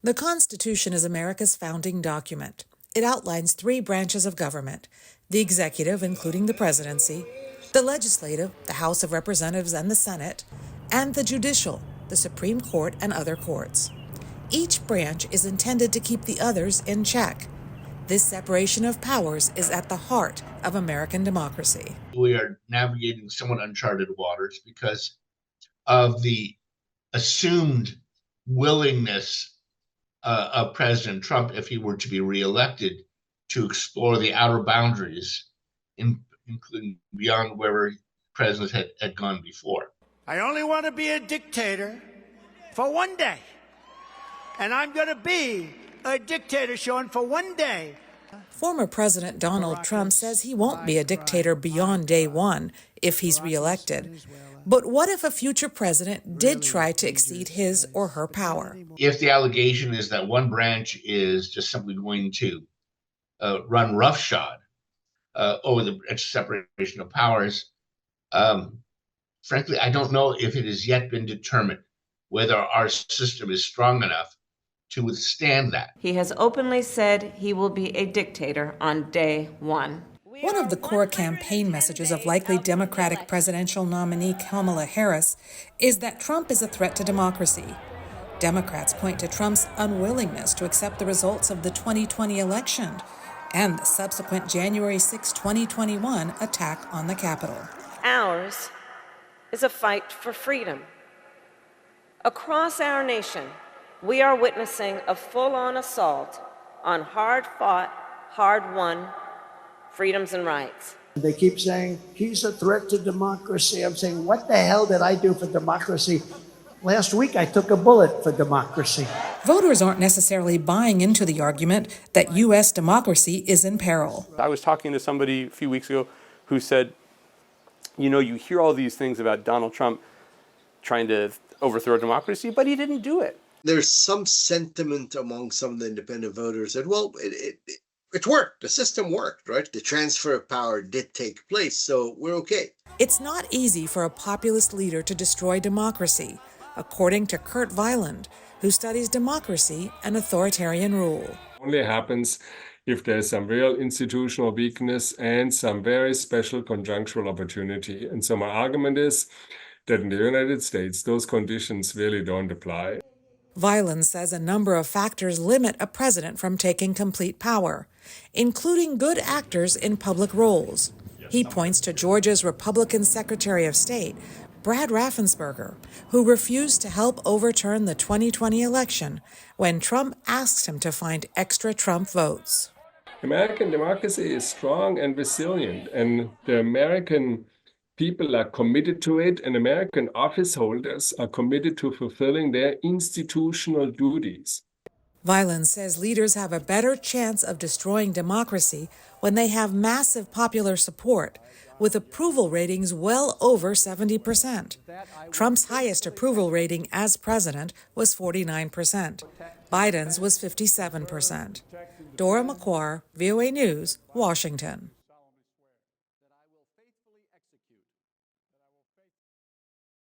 The Constitution is America's founding document. It outlines 3 branches of government: the executive, including the presidency, the legislative, the House of Representatives and the Senate, and the judicial, the Supreme Court and other courts. Each branch is intended to keep the others in check. This separation of powers is at the heart of American democracy. We are navigating somewhat uncharted waters because of the assumed willingness of President Trump, if he were to be reelected, to explore the outer boundaries, including beyond where presidents had gone before. I only want to be a dictator for one day, and I'm going to be a dictator, Sean, for one day. Former President Donald Trump says he won't be a dictator beyond day one if he's reelected. But what if a future president did try to exceed his or her power? If the allegation is that one branch is just simply going to run roughshod over the separation of powers, frankly, I don't know if it has yet been determined whether our system is strong enough to withstand that. He has openly said he will be a dictator on day one. One of the core campaign messages of likely Democratic presidential nominee Kamala Harris is that Trump is a threat to democracy. Democrats point to Trump's unwillingness to accept the results of the 2020 election and the subsequent January 6, 2021 attack on the Capitol. Ours is a fight for freedom. Across our nation, we are witnessing a full-on assault on hard-fought, hard-won freedoms and rights. They keep saying, he's a threat to democracy. I'm saying, what the hell did I do for democracy? Last week, I took a bullet for democracy. Voters aren't necessarily buying into the argument that U.S. democracy is in peril. I was talking to somebody a few weeks ago who said, you know, you hear all these things about Donald Trump trying to overthrow democracy, but he didn't do it. There's some sentiment among some of the independent voters that, well, it worked. The system worked, right? The transfer of power did take place, so we're okay. It's not easy for a populist leader to destroy democracy, according to Kurt Weiland, who studies democracy and authoritarian rule. It only happens if there's some real institutional weakness and some very special conjunctural opportunity. And so my argument is that in the United States, those conditions really don't apply. Weiland says a number of factors limit a president from taking complete power, including good actors in public roles. He points to Georgia's Republican Secretary of State, Brad Raffensperger, who refused to help overturn the 2020 election when Trump asked him to find extra Trump votes. American democracy is strong and resilient, and the American people are committed to it, and American office holders are committed to fulfilling their institutional duties. Weiland says leaders have a better chance of destroying democracy when they have massive popular support, with approval ratings well over 70%. Trump's highest approval rating as president was 49%. Biden's was 57%. Dora Mekouar, VOA News, Washington.